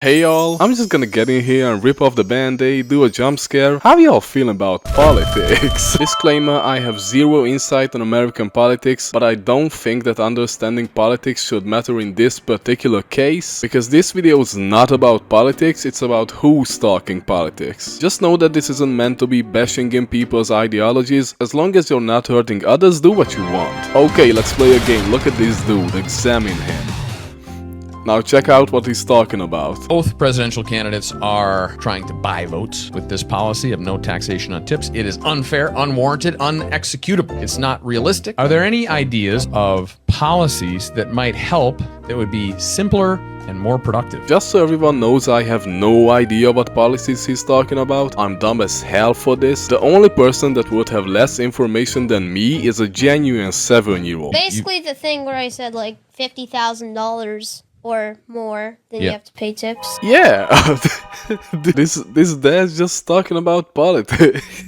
Hey y'all, I'm just gonna get in here and rip off the band-aid, do a jump scare. How y'all feeling about politics? Disclaimer, I have zero insight on American politics, but I don't think that understanding politics should matter in this particular case, because this video is not about politics, it's about who's talking politics. Just know that this isn't meant to be bashing in people's ideologies. As long as you're not hurting others, do what you want. Okay, let's play a game. Look at this dude, examine him. Now check out what he's talking about. Both presidential candidates are trying to buy votes with this policy of no taxation on tips. It is unfair, unwarranted, unexecutable. It's not realistic. Are there any ideas of policies that might help that would be simpler and more productive? Just so everyone knows, I have no idea what policies he's talking about. I'm dumb as hell for this. The only person that would have less information than me is a genuine 7-year-old. Basically the thing where I said like $50,000 or more, then you have to pay tips. Yeah, this dad's just talking about politics.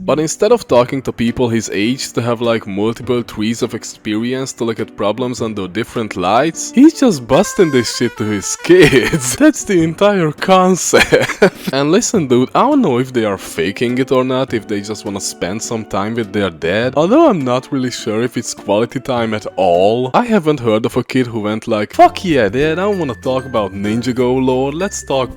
But instead of talking to people his age to have like multiple trees of experience to look at problems under different lights, he's just busting this shit to his kids. That's the entire concept. And listen dude, I don't know if they are faking it or not, if they just wanna spend some time with their dad, although I'm not really sure if it's quality time at all. I haven't heard of a kid who went like, fuck yeah dad, I don't wanna talk about Ninjago lore, let's talk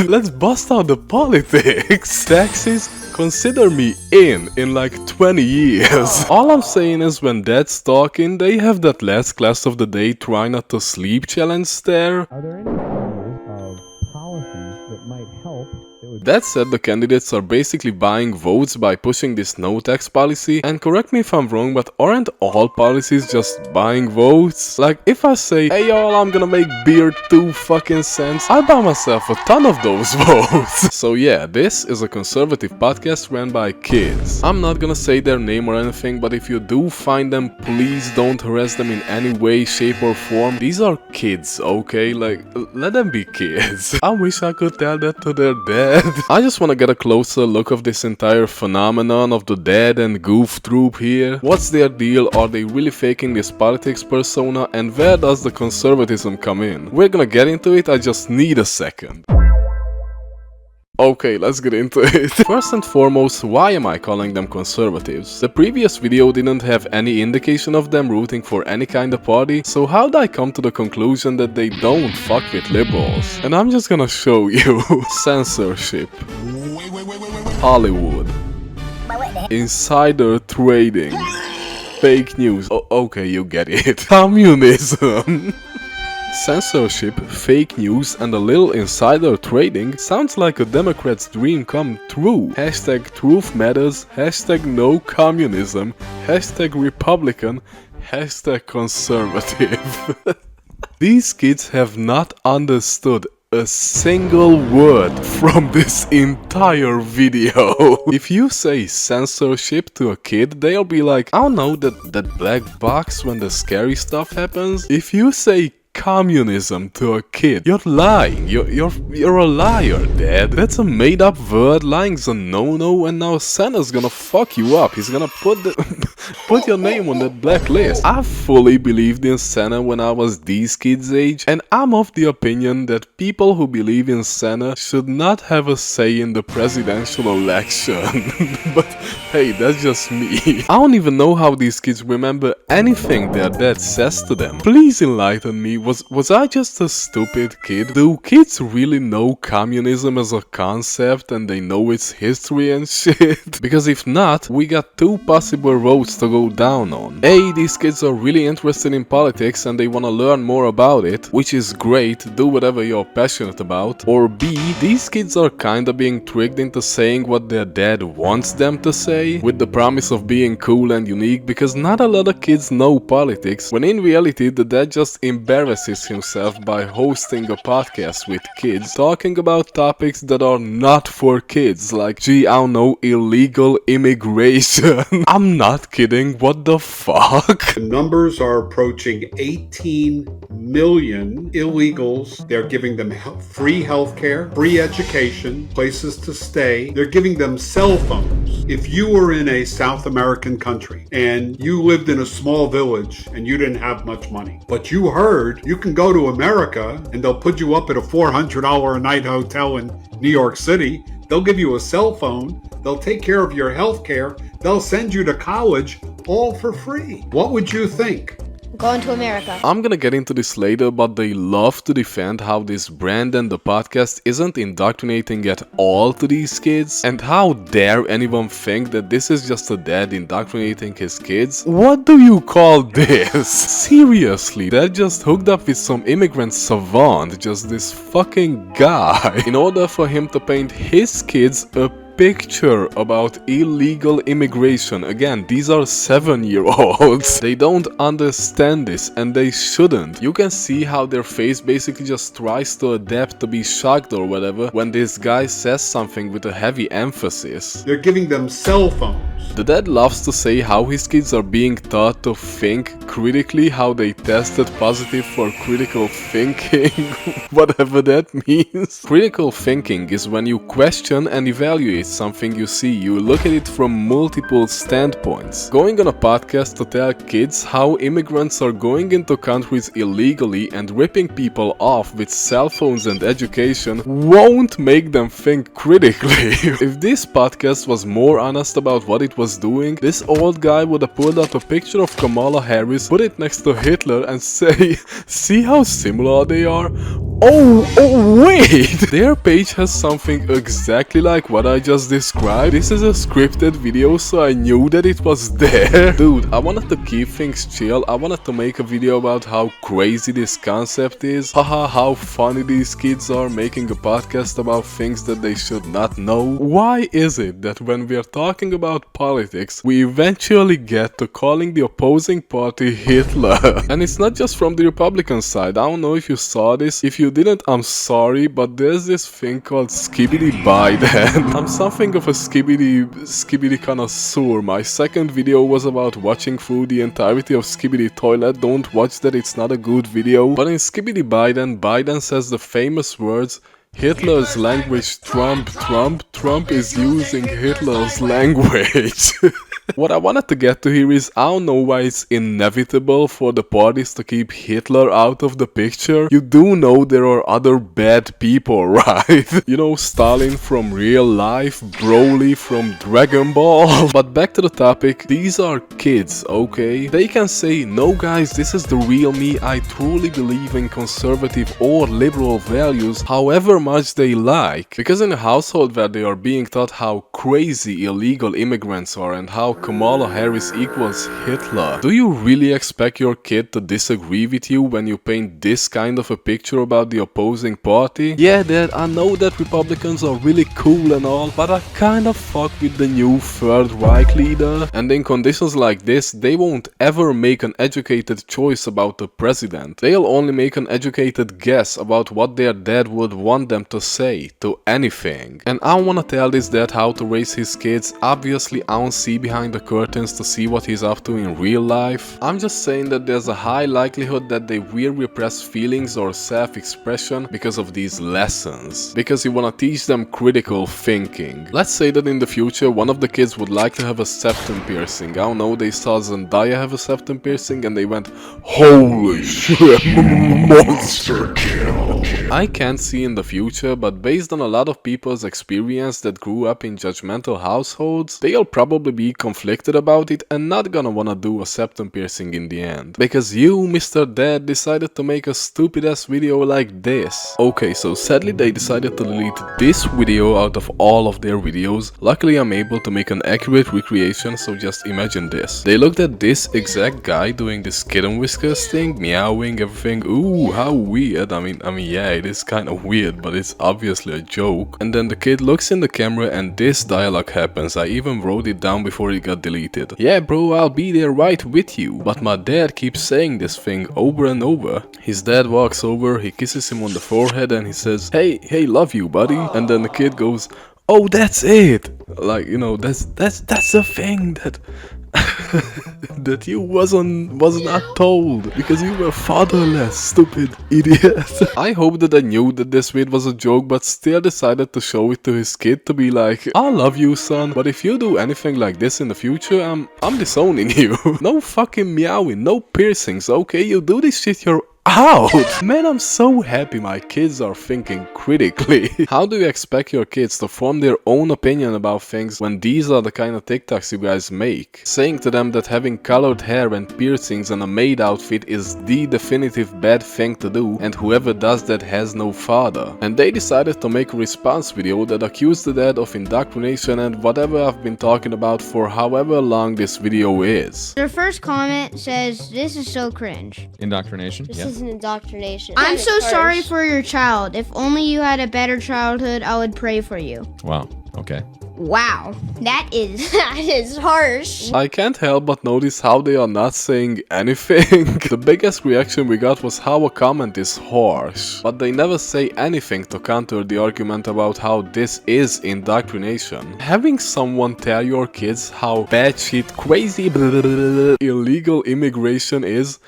let's bust out the politics. Taxes? Consider me in like 20 years. All I'm saying is when dad's talking, they have that last class of the day try not to sleep challenge stare. Are there any ideas of policies that might help? That said, the candidates are basically buying votes by pushing this no tax policy, and correct me if I'm wrong, but aren't all policies just buying votes? Like, if I say, hey y'all, I'm gonna make beer 2 fucking cents, I'll buy myself a ton of those votes. So yeah, this is a conservative podcast ran by kids. I'm not gonna say their name or anything, but if you do find them, please don't harass them in any way, shape or form. These are kids, okay? Like, let them be kids. I wish I could tell that to their dad. I just wanna get a closer look of this entire phenomenon of the dad and goof troop here. What's their deal? Are they really faking this politics persona? And where does the conservatism come in? We're gonna get into it, I just need a second. Okay, let's get into it. First and foremost, why am I calling them conservatives? The previous video didn't have any indication of them rooting for any kind of party, so how'd I come to the conclusion that they don't fuck with liberals? And I'm just gonna show you. Censorship. Hollywood. Insider trading. Fake news. Oh, okay, you get it. Communism. Censorship, fake news and a little insider trading sounds like a Democrat's dream come true. Hashtag truth matters, hashtag no communism, hashtag Republican, hashtag conservative. These kids have not understood a single word from this entire video. If you say censorship to a kid, they'll be like, I don't know, that black box when the scary stuff happens. If you say communism to a kid, you're lying. You're a liar, dad. That's a made up word. Lying's a no-no, and now Santa's gonna fuck you up. He's gonna put put your name on that blacklist. I fully believed in Santa when I was these kids' age, and I'm of the opinion that people who believe in Santa should not have a say in the presidential election. But hey, that's just me. I don't even know how these kids remember anything their dad says to them. Please enlighten me. Was I just a stupid kid? Do kids really know communism as a concept and they know its history and shit? Because if not, we got 2 possible roads to go down on. A, these kids are really interested in politics and they wanna learn more about it, which is great, do whatever you're passionate about. Or B, these kids are kinda being tricked into saying what their dad wants them to say, with the promise of being cool and unique, because not a lot of kids know politics, when in reality the dad just embarrasses himself by hosting a podcast with kids talking about topics that are not for kids, like, gee, I don't know, illegal immigration. I'm not kidding, what the fuck? The numbers are approaching 18 million illegals. They're giving them free healthcare, free education, places to stay. They're giving them cell phones. If you were in a South American country and you lived in a small village and you didn't have much money, but you heard weird. You can go to America and they'll put you up at a $400 a night hotel in New York City. They'll give you a cell phone. They'll take care of your health care. They'll send you to college all for free. What would you think? Going to America. I'm gonna get into this later, but they love to defend how this brand and the podcast isn't indoctrinating at all to these kids. And how dare anyone think that this is just a dad indoctrinating his kids? What do you call this? Seriously, dad just hooked up with some immigrant savant, just this fucking guy, in order for him to paint his kids a picture about illegal immigration. Again, these are 7-year-olds. They don't understand this, and they shouldn't. You can see how their face basically just tries to adapt to be shocked or whatever when this guy says something with a heavy emphasis. They're giving them cell phones. The dad loves to say how his kids are being taught to think critically, how they tested positive for critical thinking, whatever that means. Critical thinking is when you question and evaluate something you see. You look at it from multiple standpoints. Going on a podcast to tell kids how immigrants are going into countries illegally and ripping people off with cell phones and education won't make them think critically. If this podcast was more honest about what it was doing, this old guy would have pulled up a picture of Kamala Harris, put it next to Hitler and say, see how similar they are? Oh wait! Their page has something exactly like what I just described. This is a scripted video, so I knew that it was there. Dude, I wanted to keep things chill. I wanted to make a video about how crazy this concept is. Haha, how funny these kids are making a podcast about things that they should not know. Why is it that when we are talking about politics, we eventually get to calling the opposing party Hitler? And it's not just from the Republican side. I don't know if you saw this. If you didn't, I'm sorry, but there's this thing called Skibbity Biden. I'm something of a skibbity connoisseur. My second video was about watching through the entirety of Skibbity Toilet. Don't watch that, it's not a good video. But in Skibbity Biden, Biden says the famous words, Hitler's language, Trump is using Hitler's language. What I wanted to get to here is, I don't know why it's inevitable for the parties to keep Hitler out of the picture. You do know there are other bad people, right? You know, Stalin from real life, Broly from Dragon Ball. But back to the topic, these are kids, okay? They can say, no guys, this is the real me, I truly believe in conservative or liberal values, however much they like. Because in a household where they are being taught how crazy illegal immigrants are and how Kamala Harris equals Hitler, do you really expect your kid to disagree with you when you paint this kind of a picture about the opposing party? Yeah, Dad, I know that Republicans are really cool and all, but I kind of fuck with the new Third Reich leader. And in conditions like this, they won't ever make an educated choice about the president. They'll only make an educated guess about what their dad would want them to say to anything. And I wanna tell this dad how to raise his kids. Obviously, I don't see behind the curtains to see what he's up to in real life. I'm just saying that there's a high likelihood that they will repress feelings or self-expression because of these lessons. Because you wanna teach them critical thinking. Let's say that in the future one of the kids would like to have a septum piercing. I don't know, they saw Zendaya have a septum piercing and they went, holy shit, monster kill. I can't see in the future, but based on a lot of people's experience that grew up in judgmental households, they'll probably be conflicted about it and not gonna wanna do a septum piercing in the end. Because you, Mr. Dad, decided to make a stupid ass video like this. Okay, so sadly they decided to delete this video out of all of their videos. Luckily I'm able to make an accurate recreation, so just imagine this. They looked at this exact guy doing this kitten whiskers thing, meowing, everything. Ooh, how weird. I mean, yeah, it is kind of weird, but it's obviously a joke. And then the kid looks in the camera and this dialogue happens. I even wrote it down before it got deleted. Yeah bro, I'll be there right with you. But my dad keeps saying this thing over and over. His dad walks over, he kisses him on the forehead and he says, hey, love you buddy. And then the kid goes, oh, that's it. Like, you know, that's the thing that that you was not told because you were fatherless, stupid idiot. I hope that I knew that this vid was a joke, but still decided to show it to his kid to be like, I love you son, but if you do anything like this in the future, I'm disowning you. No fucking meowing, no piercings, okay? You do this shit your out. Man, I'm so happy my kids are thinking critically. How do you expect your kids to form their own opinion about things when these are the kind of TikToks you guys make? Saying to them that having colored hair and piercings and a maid outfit is the definitive bad thing to do, and whoever does that has no father. And they decided to make a response video that accused the dad of indoctrination and whatever I've been talking about for however long this video is. Their first comment says, "This is so cringe. Indoctrination? This Yeah. is an indoctrination. I'm That so is sorry harsh. for your child. If only you had a better childhood, I would pray for you." Wow. Okay. Wow, that is That is harsh. I can't help but notice how they are not saying anything. The biggest reaction we got was how a comment is harsh, but they never say anything to counter the argument about how this is indoctrination. Having someone tell your kids how batshit crazy illegal immigration is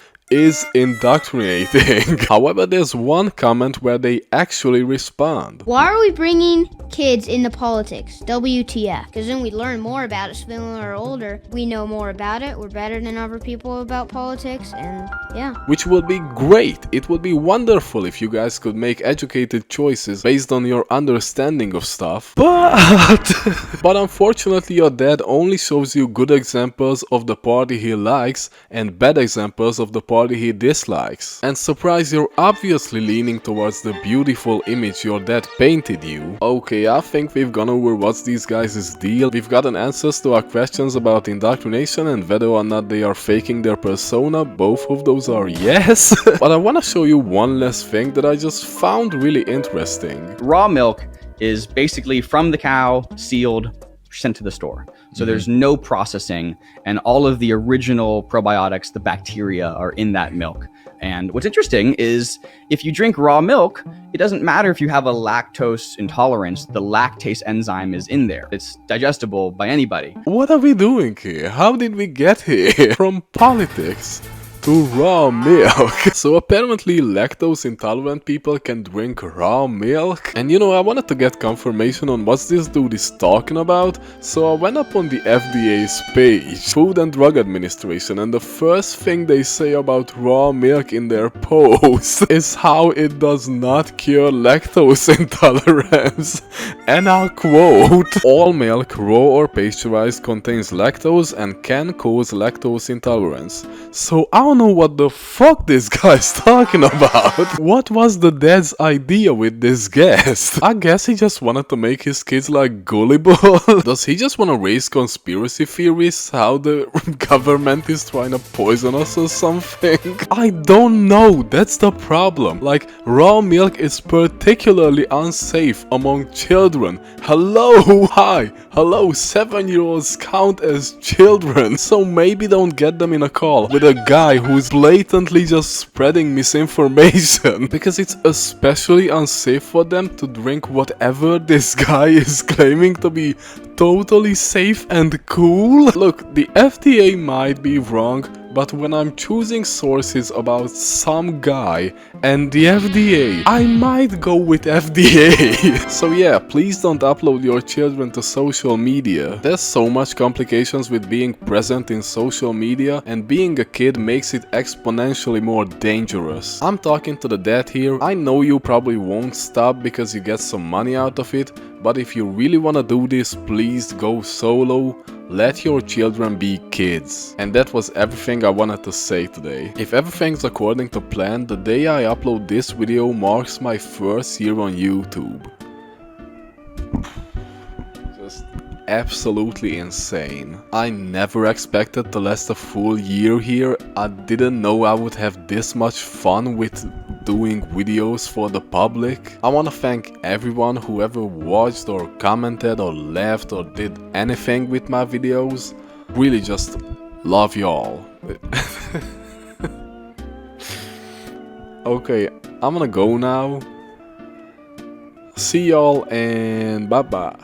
indoctrinating. However, there's one comment where they actually respond. Why are we bringing kids into politics? WTF? Because then we learn more about it, so then when we're older, we know more about it, we're better than other people about politics, and yeah. Which would be great. It would be wonderful if you guys could make educated choices based on your understanding of stuff. But unfortunately your dad only shows you good examples of the party he likes and bad examples of the party he dislikes. And surprise, you're obviously leaning towards the beautiful image your dad painted you. Okay, I think we've gone over what's these guys' deal. We've gotten answers to our questions about indoctrination and whether or not they are faking their persona. Both of those are yes. But I want to show you one last thing that I just found really interesting. Raw milk is basically from the cow, sealed, sent to the store. So there's no processing, and all of the original probiotics, the bacteria, are in that milk. And what's interesting is if you drink raw milk, it doesn't matter if you have a lactose intolerance, the lactase enzyme is in there. It's digestible by anybody. What are we doing here? How did we get here? From politics to raw milk. So apparently lactose intolerant people can drink raw milk. And you know, I wanted to get confirmation on what this dude is talking about, so I went up on the FDA's page, Food and Drug Administration, and the first thing they say about raw milk in their post is how it does not cure lactose intolerance. And I'll quote, "All milk, raw or pasteurized, contains lactose and can cause lactose intolerance." So I don't know what the fuck this guy's talking about. What was the dad's idea with this guest? I guess he just wanted to make his kids like gullible. Does he just want to raise conspiracy theories? How the government is trying to poison us or something? I don't know, that's the problem. Like, raw milk is particularly unsafe among children. Hello, hi, hello, 7-year-olds count as children. So maybe don't get them in a call with a guy who's blatantly just spreading misinformation, because it's especially unsafe for them to drink whatever this guy is claiming to be totally safe and cool. Look, the FDA might be wrong, but when I'm choosing sources about some guy and the FDA, I might go with FDA. So yeah, please don't upload your children to social media. There's so much complications with being present in social media, and being a kid makes it exponentially more dangerous. I'm talking to the dad here. I know you probably won't stop because you get some money out of it, but if you really wanna do this, please go solo. Let your children be kids. And that was everything I wanted to say today. If everything's according to plan, the day I upload this video marks my first year on YouTube. Just absolutely insane. I never expected to last a full year here. I didn't know I would have this much fun with doing videos for the public. I want to thank everyone who ever watched or commented or left or did anything with my videos. Really just love y'all. Okay, I'm gonna go now. See y'all and bye bye.